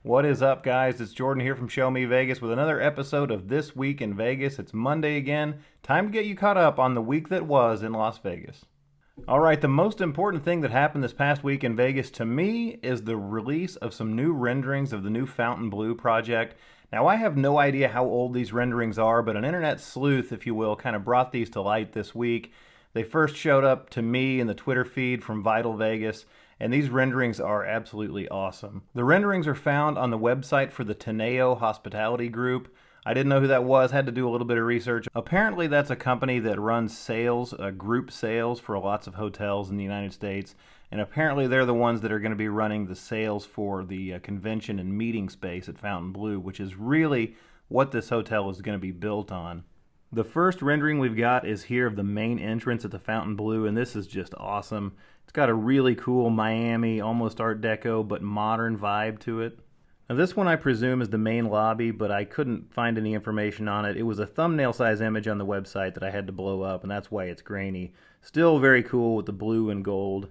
What is up, guys? It's Jordan here from Show Me Vegas with another episode of This Week in Vegas. It's Monday again. Time to get you caught up on the week that was in Las Vegas. All right, the most important thing that happened this past week in Vegas to me is the release of some new renderings of the new Fontainebleau project. Now, I have no idea how old these renderings are, but an internet sleuth, if you will, kind of brought these to light this week. They first showed up to me in the Twitter feed from Vital Vegas, and these renderings are absolutely awesome. The renderings are found on the website for the Teneo Hospitality Group. I didn't know who that was, had to do a little bit of research. Apparently that's a company that runs sales, group sales for lots of hotels in the United States, and apparently they're the ones that are going to be running the sales for the convention and meeting space at Fontainebleau, which is really what this hotel is going to be built on. The first rendering we've got is here of the main entrance at the Fontainebleau, and this is just awesome. It's got a really cool Miami, almost Art Deco, but modern vibe to it. Now this one I presume is the main lobby, but I couldn't find any information on it. It was a thumbnail size image on the website that I had to blow up, and that's why it's grainy. Still very cool with the blue and gold.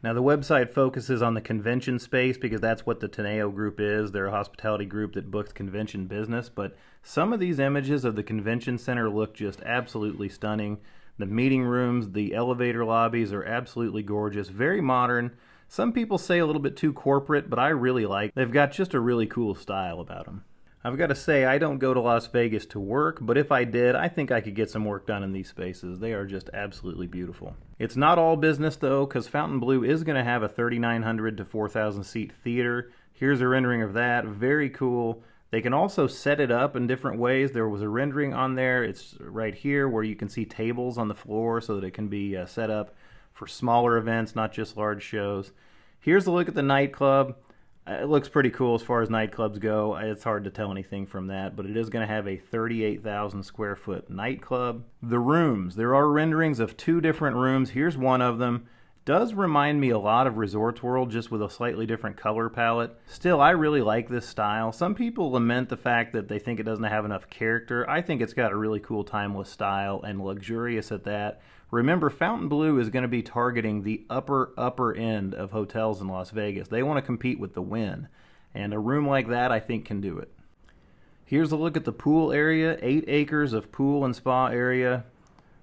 Now the website focuses on the convention space because that's what the Teneo group is. They're a hospitality group that books convention business, but some of these images of the convention center look just absolutely stunning. The meeting rooms, the elevator lobbies are absolutely gorgeous, very modern. Some people say a little bit too corporate, but I really like. They've got just a really cool style about them. I've got to say, I don't go to Las Vegas to work, but if I did, I think I could get some work done in these spaces. They are just absolutely beautiful. It's not all business though, because Fontainebleau is going to have a 3,900 to 4,000 seat theater. Here's a rendering of that, very cool. They can also set it up in different ways. There was a rendering on there. It's right here where you can see tables on the floor so that it can be set up for smaller events, not just large shows. Here's a look at the nightclub. It looks pretty cool as far as nightclubs go. It's hard to tell anything from that, but it is going to have a 38,000 square foot nightclub. The rooms. There are renderings of two different rooms. Here's one of them. Does remind me a lot of Resorts World, just with a slightly different color palette. Still, I really like this style. Some people lament the fact that they think it doesn't have enough character. I think it's got a really cool timeless style and luxurious at that. Remember, Fontainebleau is going to be targeting the upper end of hotels in Las Vegas. They want to compete with the Wynn, and a room like that I think can do it. Here's a look at the pool area. 8 acres of pool and spa area.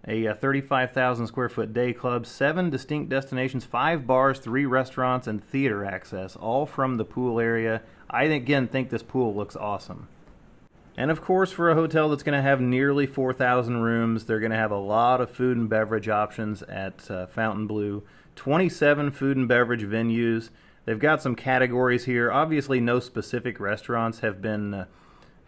A 35,000 square foot day club, 7 distinct destinations, 5 bars, 3 restaurants, and theater access, all from the pool area. I, again, think this pool looks awesome. And of course, for a hotel that's going to have nearly 4,000 rooms, they're going to have a lot of food and beverage options at Fontainebleau. 27 food and beverage venues. They've got some categories here. Obviously, no specific restaurants have been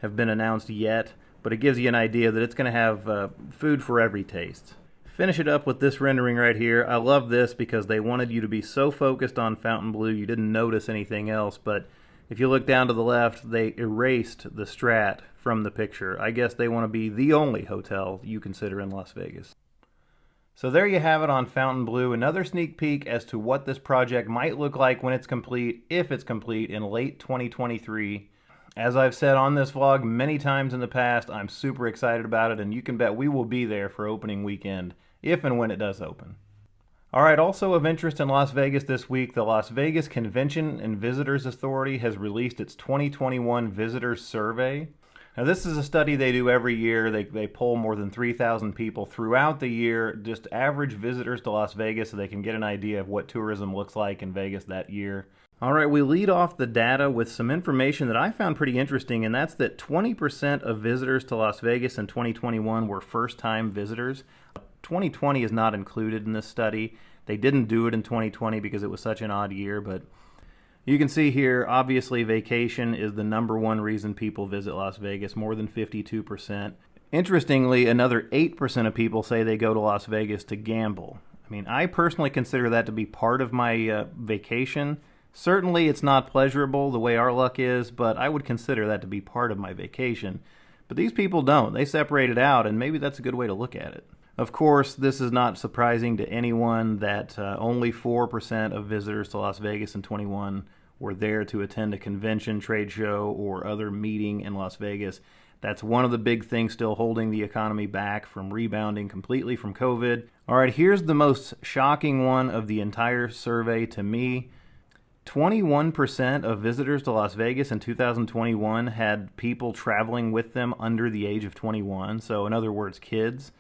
announced yet, but it gives you an idea that it's going to have food for every taste. Finish it up with this rendering right here. I love this because they wanted you to be so focused on Fontainebleau you didn't notice anything else, but if you look down to the left, they erased the Strat from the picture. I guess they want to be the only hotel you consider in Las Vegas. So there you have it on Fontainebleau, another sneak peek as to what this project might look like when it's complete, if it's complete, in late 2023. As I've said on this vlog many times in the past, I'm super excited about it, and you can bet we will be there for opening weekend, if and when it does open. Alright, also of interest in Las Vegas this week, the Las Vegas Convention and Visitors Authority has released its 2021 Visitors Survey. Now this is a study they do every year. They poll more than 3,000 people throughout the year, just average visitors to Las Vegas, so they can get an idea of what tourism looks like in Vegas that year. Alright, we lead off the data with some information that I found pretty interesting, and that's that 20% of visitors to Las Vegas in 2021 were first-time visitors. 2020 is not included in this study. They didn't do it in 2020 because it was such an odd year, but you can see here, obviously vacation is the #1 reason people visit Las Vegas, more than 52%. Interestingly, another 8% of people say they go to Las Vegas to gamble. I mean, I personally consider that to be part of my vacation. Certainly it's not pleasurable the way our luck is, but I would consider that to be part of my vacation. But these people don't. They separate it out, and maybe that's a good way to look at it. Of course, this is not surprising to anyone that only 4% of visitors to Las Vegas in 21 were there to attend a convention, trade show, or other meeting in Las Vegas. That's one of the big things still holding the economy back from rebounding completely from COVID. All right, here's the most shocking one of the entire survey to me. 21% of visitors to Las Vegas in 2021 had people traveling with them under the age of 21, so in other words, kids.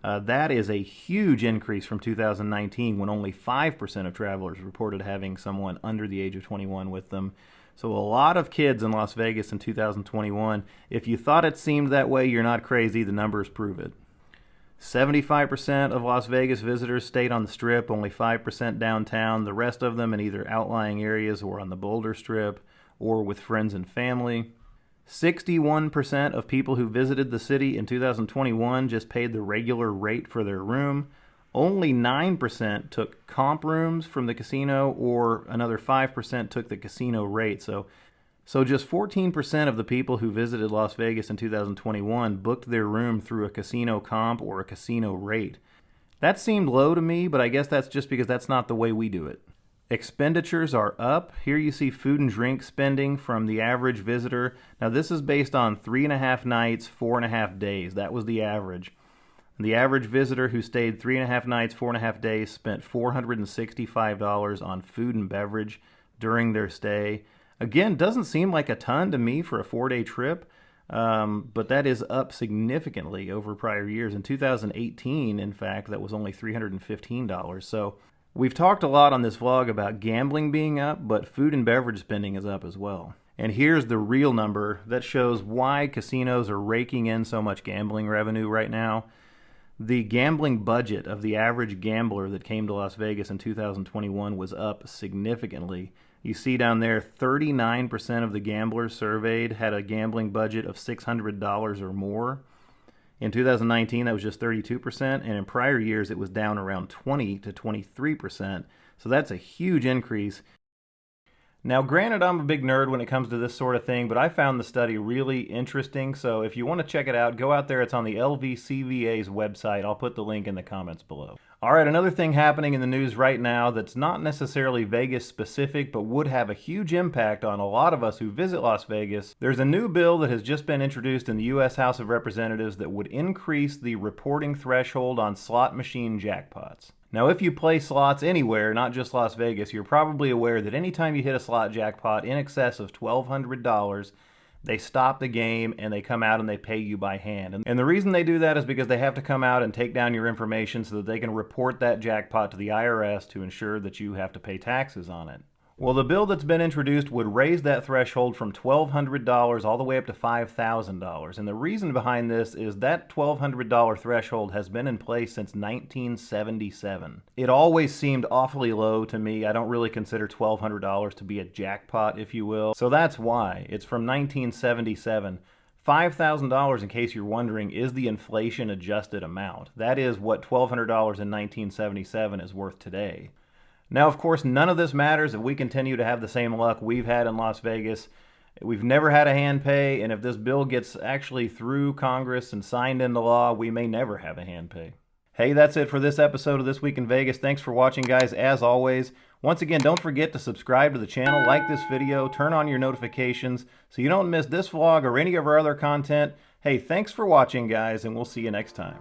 That is a huge increase from 2019 when only 5% of travelers reported having someone under the age of 21 with them. So a lot of kids in Las Vegas in 2021. If you thought it seemed that way, you're not crazy. The numbers prove it. 75% of Las Vegas visitors stayed on the Strip, only 5% downtown, the rest of them in either outlying areas or on the Boulder Strip or with friends and family. 61% of people who visited the city in 2021 just paid the regular rate for their room. Only 9% took comp rooms from the casino, or another 5% took the casino rate. So just 14% of the people who visited Las Vegas in 2021 booked their room through a casino comp or a casino rate. That seemed low to me, but I guess that's just because that's not the way we do it. Expenditures are up. Here you see food and drink spending from the average visitor. Now this is based on 3.5 nights, 4.5 days. That was the average. The average visitor who stayed 3.5 nights, 4.5 days spent $465 on food and beverage during their stay. Again, doesn't seem like a ton to me for a 4-day trip, but that is up significantly over prior years. In 2018, in fact, that was only $315. So we've talked a lot on this vlog about gambling being up, but food and beverage spending is up as well. And here's the real number that shows why casinos are raking in so much gambling revenue right now. The gambling budget of the average gambler that came to Las Vegas in 2021 was up significantly. You see down there, 39% of the gamblers surveyed had a gambling budget of $600 or more. In 2019, that was just 32%, and in prior years, it was down around 20 to 23%. So that's a huge increase. Now, granted, I'm a big nerd when it comes to this sort of thing, but I found the study really interesting. So if you want to check it out, go out there. It's on the LVCVA's website. I'll put the link in the comments below. All right, another thing happening in the news right now that's not necessarily Vegas specific, but would have a huge impact on a lot of us who visit Las Vegas. There's a new bill that has just been introduced in the U.S. House of Representatives that would increase the reporting threshold on slot machine jackpots. Now, if you play slots anywhere, not just Las Vegas, you're probably aware that anytime you hit a slot jackpot in excess of $1,200, they stop the game and they come out and they pay you by hand. And the reason they do that is because they have to come out and take down your information so that they can report that jackpot to the IRS to ensure that you have to pay taxes on it. Well, the bill that's been introduced would raise that threshold from $1,200 all the way up to $5,000. And the reason behind this is that $1,200 threshold has been in place since 1977. It always seemed awfully low to me. I don't really consider $1,200 to be a jackpot, if you will. So that's why. It's from 1977. $5,000, in case you're wondering, is the inflation-adjusted amount. That is what $1,200 in 1977 is worth today. Now, of course, none of this matters if we continue to have the same luck we've had in Las Vegas. We've never had a Handpay, and if this bill gets actually through Congress and signed into law, we may never have a Handpay. Hey, that's it for this episode of This Week in Vegas. Thanks for watching, guys, as always. Once again, don't forget to subscribe to the channel, like this video, turn on your notifications so you don't miss this vlog or any of our other content. Hey, thanks for watching, guys, and we'll see you next time.